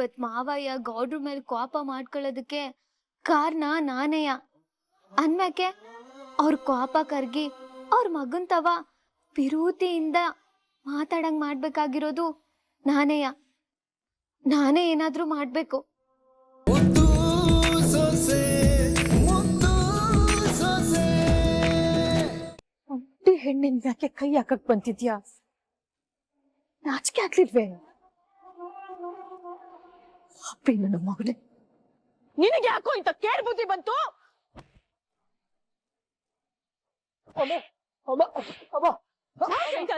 ಇವತ್ ಮಾವಯ್ಯ ಗೌಡ್ರ ಮೇಲೆ ಕೋಪ ಮಾಡ್ಕೊಳ್ಳೋದಕ್ಕೆ ಕಾರಣ ನಾನೇಯ ಅನ್ಮ್ಯಾಕೆ ಅವ್ರ ಕೋಪ ಕರ್ಗಿ ಅವ್ರ ಮಗನ್ ತವ ವಿರೂತಿಯಿಂದ ಮಾತಾಡಂಗ್ ಮಾಡ್ಬೇಕಾಗಿರೋದು ನಾನೇ ಏನಾದ್ರೂ ಮಾಡ್ಬೇಕು. ಹೆಣ್ಣಿನ ಯಾಕೆ ಕೈ ಹಾಕಕ್ ಬಂತಿದ್ಯಾ? ನಾಚಿಕೆ ಆಗ್ಲಿಲ್ವೇ? ಅಪ್ಪಿ ನನ್ನ ಮಗನೇ, ನಿನಗೆ ಯಾಕೋ ಇಂತ ಕೇರ್ ಬುದ್ಧಿ ಬಂತು?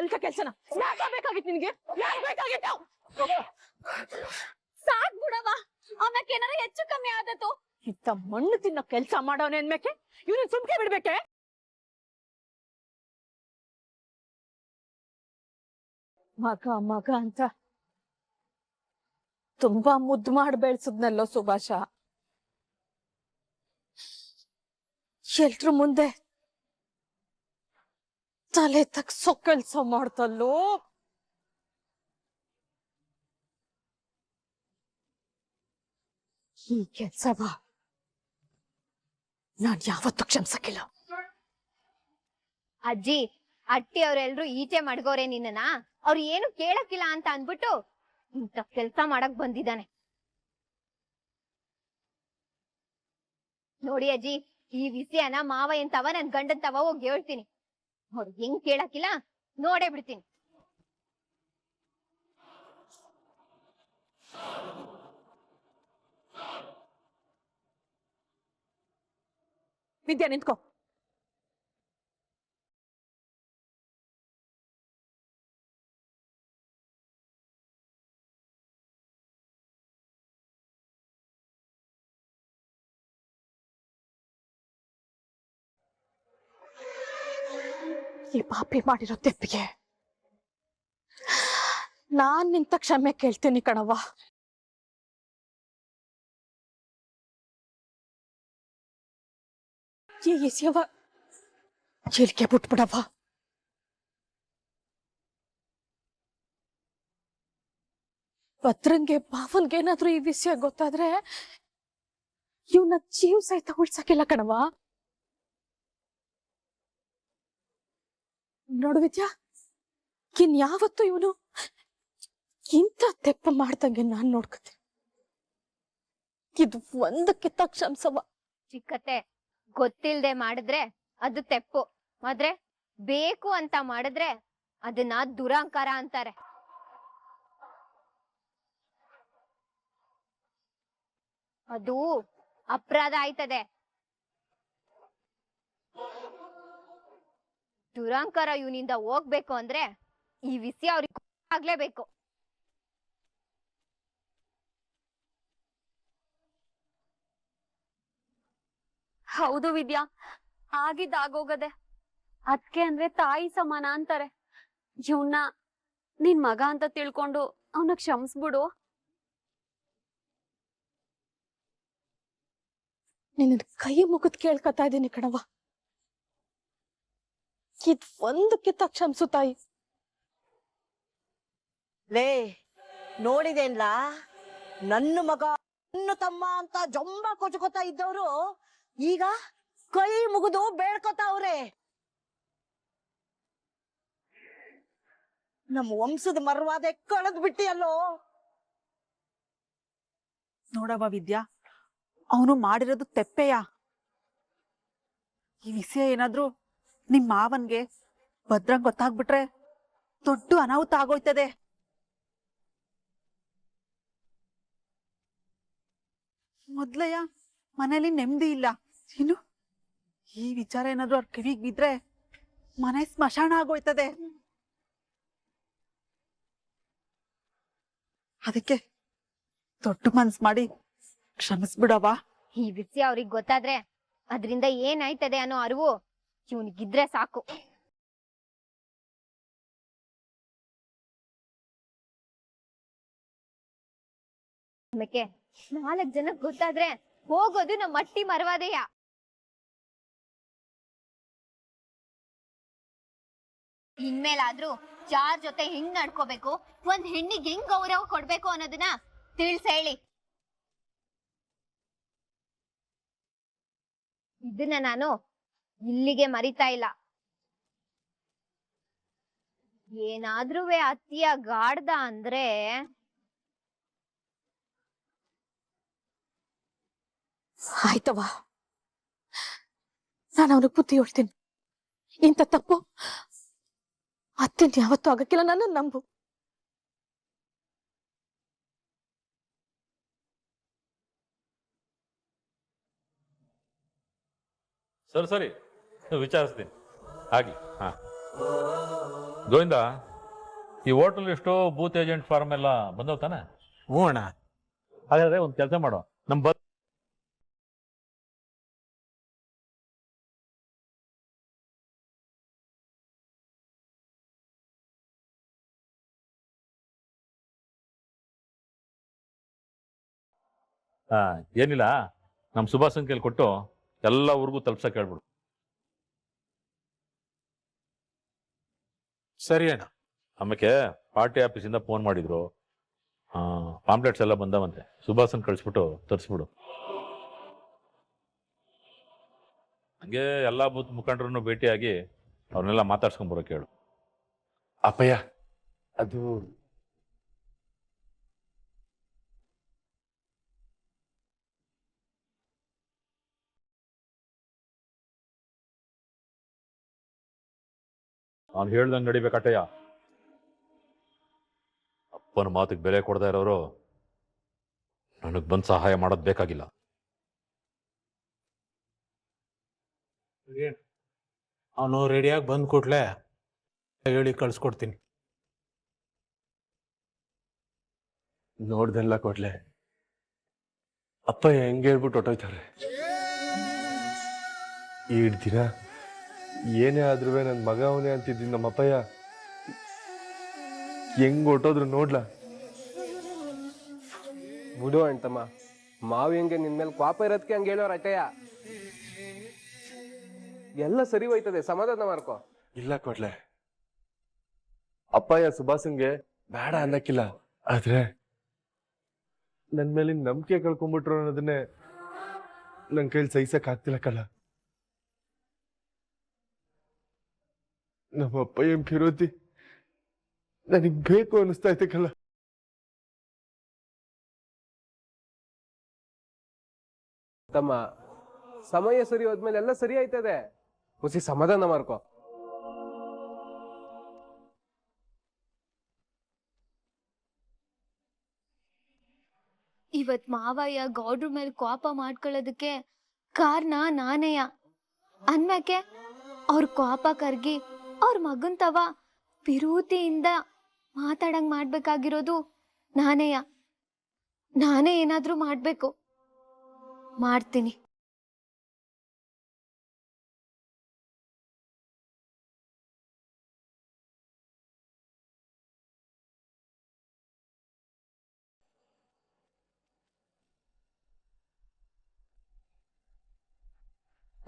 ಅಂತ ಕೆಲ್ಸನ ಯಾಕಾಗಿತ್ತು ನಿನ್ಗೆ? ಯಾಕಾಗಿತ್ತು? ಸಾಕ್ ಬಿಡವ, ಆಮ್ಯಾಕೆ ಏನಾರ ಹೆಚ್ಚು ಕಮ್ಮಿ ಆದತ್ತು. ಇಂತ ಮಣ್ಣು ತಿನ್ನೋ ಕೆಲ್ಸ ಮಾಡೋನೆ ಅನ್ಮೇಕೆ ಇವ್ನ ಸುಮ್ಕೆ ಬಿಡ್ಬೇಕೆ? ಮಗ ಅಂತ ತುಂಬಾ ಮುದ್ದು ಮಾಡಿ ಬೆಳ್ಸದ್ನಲ್ಲೋ ಸುಭಾಷ. ಎಲ್ರ ಮುಂದೆ ತಲೆ ತಗ್ಸೋ ಕೆಲ್ಸ ಮಾಡ್ತಲ್ಲೋ. ಈ ಕೆಲ್ಸವ ನಾನ್ ಯಾವತ್ತೂ ಕ್ಷಮಿಸಕ್ಕಿಲ್ಲ. ಅಜ್ಜಿ, ಅಟ್ಟಿ ಅವ್ರೆಲ್ರು ಈಚೆ ಮಡ್ಗೋರೆ ನಿನ್ನ, ಅವ್ರು ಏನು ಕೇಳಕ್ಕಿಲ್ಲ ಅಂತ ಅನ್ಬಿಟ್ಟು ಇಂತ ಕೆಲ್ಸ ಮಾಡಕ್ ಬಂದಿದ್ದಾನೆ ನೋಡಿ. ಅಜ್ಜಿ, ಈ ವಿಷಯನ ಮಾವಯ್ಯನ್ ತವ ನನ್ ಗಂಡನ್ ತವ ಹೋಗಿ ಹೇಳ್ತೀನಿ. ಅವ್ರು ಹೆಂಗ್ ಕೇಳಕ್ಕಿಲ್ಲ ನೋಡೇ ಬಿಡ್ತೀನಿ. ವಿದ್ಯಾ, ನಿಂತ್ಕೋ. ಈ ಪಾಪಿ ಮಾಡಿರೋ ತೆಪ್ಪಿಗೆ ನಾನ್ ನಿಂತ ಕ್ಷಮೆ ಕೇಳ್ತೀನಿ ಕಣವ್ವ. ಈ ವಿಷಯವ ಇಲ್ಲಿಗೆ ಬಿಟ್ಬಿಡವ್ವ. ಭದ್ರಂಗೆ ಭಾವನ್ಗೆ ಏನಾದ್ರೂ ಈ ವಿಷಯ ಗೊತ್ತಾದ್ರೆ ಇವನ ಜೀವ ಸಹಿತ ಉಳ್ಸಕ್ಕಿಲ್ಲ ಕಣವ್ವ. ನೋಡು ವಿದ್ಯಾ, ಯಾವತ್ತೂ ಇವನು ಇಂಥ ತೆಪ್ಪ ಮಾಡ್ದಂಗೆ ನಾನ್ ನೋಡ್ಕತೆ. ಇದು ಒಂದಕ್ಕಿಂತ ಕ್ಷಮಿಸವ. ಚಿಕ್ಕತ್ತೆ, ಗೊತ್ತಿಲ್ದೆ ಮಾಡಿದ್ರೆ ಅದು ತೆಪ್ಪು, ಆದ್ರೆ ಬೇಕು ಅಂತ ಮಾಡಿದ್ರೆ ಅದನ್ನ ದುರಹಂಕಾರ ಅಂತಾರೆ. ಅದು ಅಪರಾಧ ಆಯ್ತದೆ. ದುರಹಂಕಾರ ಇವನಿಂದ ಹೋಗ್ಬೇಕು ಅಂದ್ರೆ ಈ ವಿಷಯ ಅವ್ರಿಗೆ ಆಗ್ಲೇಬೇಕು. ಹೌದು ವಿದ್ಯಾ, ಆಗಿದ್ದಾಗೋಗದೆ. ಅದ್ಕೆ ಅಂದ್ರೆ ತಾಯಿ ಸಮಾನ ಅಂತಾರೆ. ಇವ್ನ ನಿನ್ ಮಗ ಅಂತ ತಿಳ್ಕೊಂಡು ಅವನ ಕ್ಷಮಿಸ್ಬಿಡು. ನಿನ್ನ ಕೈ ಮುಗಿದ್ ಕೇಳ್ಕತಾ ಇದೀನಿ ಕಣವ್ವ. ಇದ್ ಒಂದಕ್ಕಿಂತ ಕ್ಷಮಿಸು ತಾಯಿ. ಲೇ, ನೋಡಿದೇನ್ಲಾ, ನನ್ನ ಮಗ ನನ್ನ ತಮ್ಮ ಅಂತ ಜಂಬ ಕೊಚ್ಕೋತಾ ಇದ್ದವ್ರು ಈಗ ಕೈ ಮುಗಿದು ಬೇಡ್ಕೋತಾವ್ರೆ. ನಮ್ಮ ವಂಶದ ಮರ್ವಾದೆ ಕಳೆದ್ ಬಿಟ್ಟಿಯಲ್ಲೋ. ನೋಡವ ವಿದ್ಯಾ, ಅವನು ಮಾಡಿರೋದು ತೆಪ್ಪೆಯ. ಈ ವಿಷಯ ಏನಾದ್ರು ನಿಮ್ ಮಾವನ್ಗೆ ಭದ್ರಂಗ್ ಗೊತ್ತಾಗ್ಬಿಟ್ರೆ ದೊಡ್ಡ ಅನಾಹುತ ಆಗೋಯ್ತದೆ. ಮೊದ್ಲಯ್ಯ ಮನೇಲಿ ನೆಮ್ಮದಿ ಇಲ್ಲ, ಇನ್ನು ಈ ವಿಚಾರ ಏನಾದ್ರು ಅವ್ರ ಕಿವಿಗ್ ಬಿದ್ರೆ ಮನೆ ಸ್ಮಶಾನ ಆಗೋಯ್ತದೆ. ಅದಕ್ಕೆ ದೊಡ್ಡ ಮನ್ಸ್ ಮಾಡಿ ಕ್ಷಮಿಸ್ಬಿಡವ. ಈ ವಿಷಯ ಅವ್ರಿಗೆ ಗೊತ್ತಾದ್ರೆ ಅದ್ರಿಂದ ಏನಾಯ್ತದೆ ಅನ್ನೋ ಅರಿವು ಇವನಿಗಿದ್ರೆ ಸಾಕು. ಆಮೇಲೆ 4 ಜನಕ್ಕೆ ಗೊತ್ತಾದ್ರೆ ಹೋಗೋದು ನಮ್ಮ ಮಟ್ಟಿ ಮರವಾದೆಯ. ಇನ್ಮೇಲಾದ್ರೂ ಯಾರ್ ಜೊತೆ ಹೆಂಗ್ ನಡ್ಕೋಬೇಕು, ಒಂದ್ ಹೆಣ್ಣಿಗೆ ಹೆಂಗ್ ಗೌರವ ಕೊಡ್ಬೇಕು ಅನ್ನೋದನ್ನ ತಿಳಿಸೇಳಿ. ಇದನ್ನ ನಾನು ಇಲ್ಲಿಗೆ ಮರಿತಾ ಇಲ್ಲ. ಏನಾದ್ರೂ ಅತ್ತಿಯ ಗಾಡ್ದ ಅಂದ್ರೆ ಆಯ್ತವ, ನಾನು ಅವನಿಗೆ ಬುದ್ಧಿ ಹೇಳ್ತೀನಿ. ಇಂಥ ತಪ್ಪು ಅತ್ತೆಂದು ಯಾವತ್ತೂ ಆಗಕ್ಕಿಲ್ಲ, ನನ್ನ ನಂಬು. ಸರಿ ಸರಿ, ವಿಚಾರಿಸ್ತೀನಿ ಆಗ್ಲಿ. ಹಾ ಗೋವಿಂದ, ಈ ಹೋಟೆಲ್ ಎಷ್ಟು ಬೂತ್ ಏಜೆಂಟ್ ಫಾರ್ಮ್ ಎಲ್ಲ ಬಂದವ್ ತಾನೆ? ಹ್ಞೂ ಅಣ್ಣ. ಹಾಗಾದ್ರೆ ಒಂದು ಕೆಲಸ ಮಾಡೋ, ನಮ್ಮ ಏನಿಲ್ಲ, ನಮ್ಮ ಸುಭಾಷನ್ ಕೈಲಿ ಕೊಟ್ಟು ಎಲ್ಲ ಊರಿಗೂ ತಲುಪ್ಸಕ್ಕೆ ಹೇಳ್ಬಿಡು. ಸರಿ ಅಣ್ಣ. ಆಮೇಲೆ ಪಾರ್ಟಿ ಆಫೀಸಿಂದ ಫೋನ್ ಮಾಡಿದ್ರು, ಪಾಂಪ್ಲೆಟ್ಸ್ ಎಲ್ಲ ಬಂದವಂತೆ. ಸುಭಾಷನ್ ಕಳಿಸ್ಬಿಟ್ಟು ತರಿಸ್ಬಿಡು. ಹಂಗೆ ಎಲ್ಲ ಬೂತ್ ಮುಖಂಡರನ್ನು ಭೇಟಿಯಾಗಿ ಅವ್ರನ್ನೆಲ್ಲ ಮಾತಾಡ್ಸ್ಕೊಂಬರೋಕೆ ಹೇಳು. ಅಪ್ಪಯ್ಯ, ಅದು ಅವ್ನು ಹೇಳ್ದಂಗೆ ನಡಿಬೇಕಟ್ಟಯ್ಯ. ಅಪ್ಪನ ಮಾತಿಗೆ ಬೆಲೆ ಕೊಡದೇ ಇರೋರು ನನಗೆ ಬಂದು ಸಹಾಯ ಮಾಡೋದು ಬೇಕಾಗಿಲ್ಲ. ಅವನು ರೆಡಿಯಾಗಿ ಬಂದ್ ಕೂಡ್ಲೆ ಹೇಳಿ ಕಳ್ಸ್ಕೊಡ್ತೀನಿ. ನೋಡ್ದೆಲ್ಲ ಕೊಡ್ಲೆ ಅಪ್ಪ ಹೆಂಗೆ ಹೇಳ್ಬಿಟ್ಟು ಹೊಟ್ಟೋಯ್ತಾರೆ. ಈ ದಿನ ಏನೇ ಆದ್ರೂ ನನ್ನ ಮಗ ಅವನೇ ಅಂತಿದ್ದೀನಿ. ನಮ್ಮ ಅಪ್ಪಯ್ಯ ಹೆಂಗ್ ಹೊಟ್ಟೋದ್ರು ನೋಡ್ಲಾ. ಬಿಡು ಅಣ್ತಮ್ಮ, ಮಾವಿ ಹಂಗೆ ನಿನ್ ಮೇಲೆ ಕೋಪ ಇರೋದಕ್ಕೆ ಹಂಗೆ ಹೇಳೋರು ಅಟ್ಟಯ್ಯ. ಎಲ್ಲ ಸರಿ ಹೋಯ್ತದೆ, ಸಮಾಧಾನ ಮಾಡ್ಕೊ. ಇಲ್ಲ ಕೊಡ್ಲೆ, ಅಪ್ಪಯ್ಯ ಸುಭಾಸಂಗೆ ಬೇಡ ಅನ್ನಕ್ಕಿಲ್ಲ, ಆದ್ರೆ ನನ್ ಮೇಲೆ ನಂಬಿಕೆ ಕಳ್ಕೊಂಡ್ಬಿಟ್ರು ಅನ್ನೋದನ್ನೇ ನನ್ ಕೈಲಿ ಸಹಿಸಕ್ ಆಗ್ತಿಲ್ಲ ಕಲ. ನಮ್ಮ ಅಪ್ಪಯ್ಯ ಫಿರೋತಿ ನನಗ್ ಬೇಕು ಅನಿಸ್ತಾ ಐತೆ ಕಲ. ತಮ್ಮ, ಸಮಯ ಸರಿ ಹೋದ್ಮೇಲೆ ಎಲ್ಲ ಸರಿ ಆಯ್ತದೆ, ಮುಸಿ ಸಮಾಧಾನ ಮಾಡ್ಕೊ. ಇವತ್ ಮಾವಯ್ಯ ಗೌಡ್ರ ಮೇಲೆ ಕೋಪ ಮಾಡ್ಕೊಳ್ಳೋದಕ್ಕೆ ಕಾರಣ ನಾನೇಯ ಅನ್ಮ್ಯಾಕೆ ಅವ್ರ ಕೋಪ ಕರ್ಗಿ ಅವ್ರ ಮಗನ್ ತವ ವಿರೂತಿಯಿಂದ ಮಾತಾಡಂಗ್ ಮಾಡ್ಬೇಕಾಗಿರೋದು ನಾನೇಯ. ನಾನೇ ಏನಾದ್ರೂ ಮಾಡ್ಬೇಕು, ಮಾಡ್ತೀನಿ.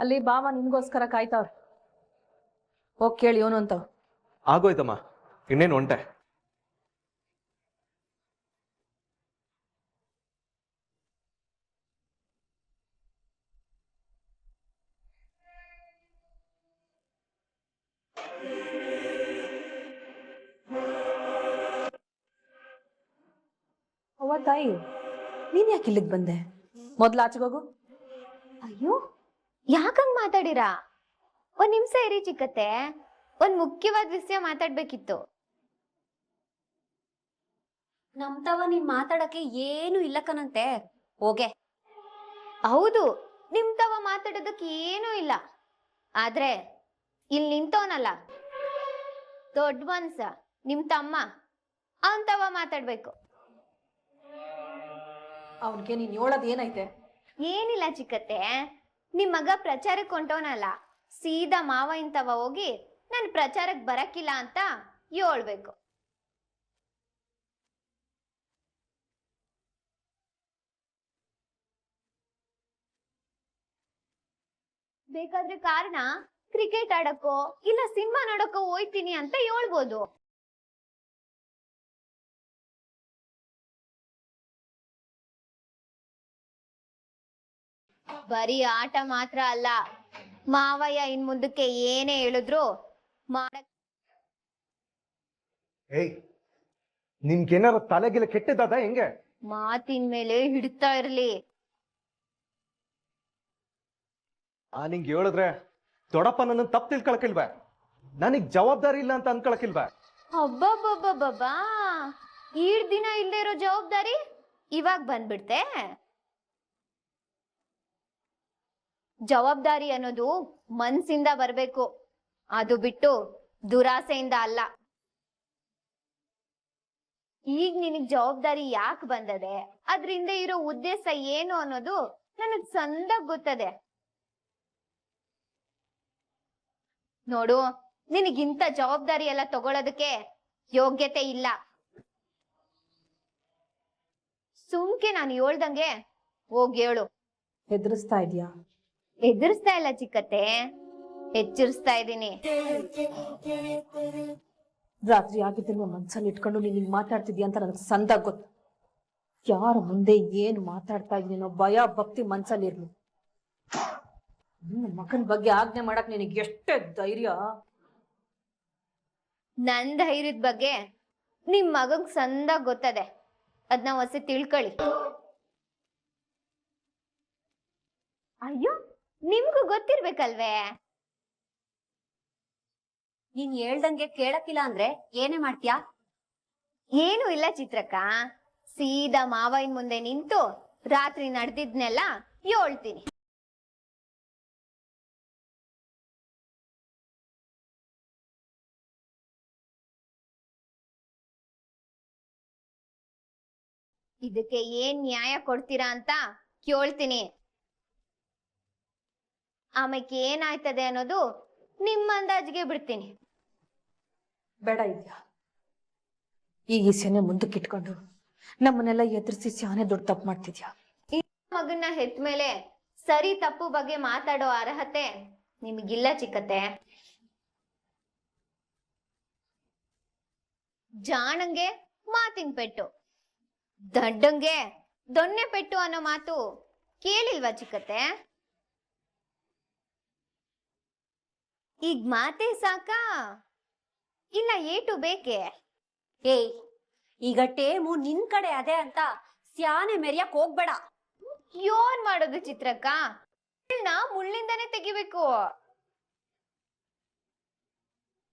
ಅಲ್ಲಿ ಬಾವ ನಿನ್ಗೋಸ್ಕರ ಕಾಯ್ತಾವ್ರ, ಹೋಗ್ ಕೇಳಿ ಇವನು ಅಂತ. ಆಗೋಯ್ತಮ್ಮ, ಇನ್ನೇನು ಹೊಂಟೆ. ಅವ್ವ ತಾಯಿ, ನೀನ್ ಯಾಕೆ ಇಲ್ಲಿಗೆ ಬಂದೆ? ಮೊದ್ಲು ಆಚೆಗೋಗು. ಅಯ್ಯೋ, ಯಾಕಂಗ್ ಮಾತಾಡಿರಾ? ಒಂದ್ ನಿಮಿಷ ಇರಿ ಚಿಕ್ಕತ್ತೆ, ಒಂದ್ ಮುಖ್ಯವಾದ ವಿಷಯ ಮಾತಾಡ್ಬೇಕಿತ್ತು. ನಮ್ತವ ನೀನ್ ಮಾತಾಡಕ್ಕೆ ಏನು ಇಲ್ಲ ಕಣಂತೆ, ಹೋಗೆ. ಹೌದು, ನಿಮ್ ತವ ಮಾತಾಡೋದಕ್ಕೆ ಏನೂ ಇಲ್ಲ. ಆದ್ರೆ ಇಲ್ಲಿ ನಿಂತವನಲ್ಲ, ದೊಡ್ಡ ಮನ್ಸ ನಿಮ್ ತಮ್ಮ, ಅವನ್ ತವ ಮಾತಾಡ್ಬೇಕು. ಅವ್ನಿಗೆ ನೀನ್ ಹೇಳೋದ್ ಏನೈತೆ? ಏನಿಲ್ಲ ಚಿಕ್ಕತ್ತೆ, ನಿಮ್ ಮಗ ಪ್ರಚಾರಕ್ಕೆ ಹೊಂಟವನಲ್ಲ, ಸೀದಾ ಮಾವ ಇಂತವ ಹೋಗಿ ನನ್ ಪ್ರಚಾರಕ್ಕೆ ಬರಕ್ಕಿಲ್ಲ ಅಂತ ಹೇಳ್ಬೇಕು. ಬೇಕಾದ್ರೆ ಕಾರಣ ಕ್ರಿಕೆಟ್ ಆಡಕ್ಕೋ ಇಲ್ಲ ಸಿನಿಮಾ ನೋಡಕ್ಕೋ ಹೋಯ್ತೀನಿ ಅಂತ ಹೇಳ್ಬೋದು. ಬರೀ ಆಟ ಮಾತ್ರ ಅಲ್ಲ, ಮಾವಯ್ಯ ಇನ್ ಮುಂದಕ್ಕೆ ಏನೇ ಹೇಳಿದ್ರು ಮಾಡಕ್ ಏಯ್ ನಿನ್ಗೇನಾರು ತಲೆಗಿಲೆ ಕೆಟ್ಟದಾದ ಹೆಂಗೆ? ಮಾತಿನ ಮೇಲೆ ಹಿಡಿತಾ ಇರ್ಲಿ. ನಿಂಗೆ ಹೇಳಿದ್ರೆ ದೊಡ್ಡಪ್ಪ ನನ್ನ ತಪ್ಪು ತಿಳ್ಕೊಳಕಿಲ್ವಾ? ನನಗ್ ಜವಾಬ್ದಾರಿ ಇಲ್ಲ ಅಂತ ಅನ್ಕೊಳಕಿಲ್ವಾ? ಅಬ್ಬಬ್ಬಬ್ಬಬ್ಬಾ, ಈಡ್ ದಿನ ಇಲ್ದೇ ಇರೋ ಜವಾಬ್ದಾರಿ ಇವಾಗ ಬಂದ್ಬಿಡ್ತೆ. ಜವಾಬ್ದಾರಿ ಅನ್ನೋದು ಮನ್ಸಿಂದ ಬರ್ಬೇಕು, ಅದು ಬಿಟ್ಟು ದುರಾಸೆಯಿಂದ ಅಲ್ಲ. ಈಗ ನಿನಗ್ ಜವಾಬ್ದಾರಿ ಯಾಕೆ ಬಂದದೆ, ಅದ್ರಿಂದ ಇರೋ ಉದ್ದೇಶ ಏನು ಅನ್ನೋದು ನನಗ್ ಸಂದಾಗ ಗೊತ್ತದೆ. ನೋಡು, ನಿನಗಿಂತ ಜವಾಬ್ದಾರಿ ಎಲ್ಲ ತಗೊಳ್ಳೋದಕ್ಕೆ ಯೋಗ್ಯತೆ ಇಲ್ಲ. ಸುಮ್ಕೆ ನಾನು ಹೇಳ್ದಂಗೆ ಹೋಗಿ ಹೇಳು. ಹೆದರ್ಸ್ತಾ ಇದೀಯಾ? ಎದುರಿಸ್ತಾ ಇಲ್ಲ ಚಿಕ್ಕತ್ತೆ, ಎಚ್ಚರಿಸ್ತಾ ಇದ್ದೀನಿ. ರಾತ್ರಿ ಆಗಿದ್ದನ್ನು ಮನ್ಸಲ್ಲಿ ಇಟ್ಕೊಂಡು ನೀನ್ ಮಾತಾಡ್ತಿದ್ಯಾ ಅಂತ ನನಗೆ ಸಂದಾಗ ಗೊತ್ತು. ಯಾರ ಮುಂದೆ ಏನು ಮಾತಾಡ್ತಾ ಇದೀನೋ ಭಯ ಭಕ್ತಿ ಮನ್ಸಲ್ಲಿ ಇರ್ಲಿ. ನನ್ನ ಮಗನ ಬಗ್ಗೆ ಆಜ್ಞೆ ಮಾಡಕ್ ನಿನಗೆ ಎಷ್ಟೇ ಧೈರ್ಯ? ನನ್ ಧೈರ್ಯದ ಬಗ್ಗೆ ನಿಮ್ ಮಗಂಗ್ ಸಂದಾಗ ಗೊತ್ತದೆ, ಅದ್ನ ಹೊಸ ತಿಳ್ಕೊಳ್ಳಿ. ಅಯ್ಯೋ, ನಿಮ್ಗೂ ಗೊತ್ತಿರ್ಬೇಕಲ್ವೇ? ನೀನ್ ಹೇಳ್ದಂಗೆ ಕೇಳಕ್ಕಿಲ್ಲ ಅಂದ್ರೆ ಏನೇ ಮಾಡ್ತೀಯಾ? ಏನು ಇಲ್ಲ ಚಿತ್ರಕ್ಕ, ಸೀದಾ ಮಾವಯ್ಯನ್ ಮುಂದೆ ನಿಂತು ರಾತ್ರಿ ನಡೆದಿದ್ನೆಲ್ಲ ಹೇಳ್ತೀನಿ. ಇದಕ್ಕೆ ಏನ್ ನ್ಯಾಯ ಕೊಡ್ತೀರಾ ಅಂತ ಕೇಳ್ತೀನಿ. ಆಮೇಲೆ ಏನಾಯ್ತದೆ ಅನ್ನೋದು ನಿಮ್ಮ ಅಂದಾಜಿಗೆ ಬಿಡ್ತೀನಿ. ಬೇಡ ಇದ್ಯಾ, ಈಗ ಈ ಸೇನೆ ಮುಂದಕ್ಕೆ ಇಟ್ಕೊಂಡು ನಮ್ಮನ್ನೆಲ್ಲ ಎದುರಿಸಿ ಸ್ಯಾನೆ ದೊಡ್ಡ ತಪ್ಪು ಮಾಡ್ತಿದ್ಯಾ. ಮಗನ್ನ ಹೆತ್ತ ಮೇಲೆ ಸರಿ ತಪ್ಪು ಬಗ್ಗೆ ಮಾತಾಡೋ ಅರ್ಹತೆ ನಿಮಗಿಲ್ಲ ಚಿಕ್ಕತ್ತೆ. ಜಾಣಂಗೆ ಮಾತಿನ ಪೆಟ್ಟು, ದಡ್ಡಂಗೆ ದೊಣ್ಣೆ ಪೆಟ್ಟು ಅನ್ನೋ ಮಾತು ಕೇಳಿಲ್ವಾ ಚಿಕ್ಕತ್ತೆ? ಈಗ ಮಾತೇ ಸಾಕಾ, ಇಲ್ಲ ಏಟು ಬೇಕೆ? ಏಯ್, ಈಗ ಟೇಮು ನಿನ್ ಕಡೆ ಅದೇ ಅಂತ ಸ್ಯಾನೆ ಮೆರಿಯಕ್ ಹೋಗ್ಬೇಡ. ಯೋನ್ ಮಾಡೋದು ಚಿತ್ರಕ್ಕ, ಮುಳ್ಳಿಂದಾನೇ ತೆಗಿಬೇಕು.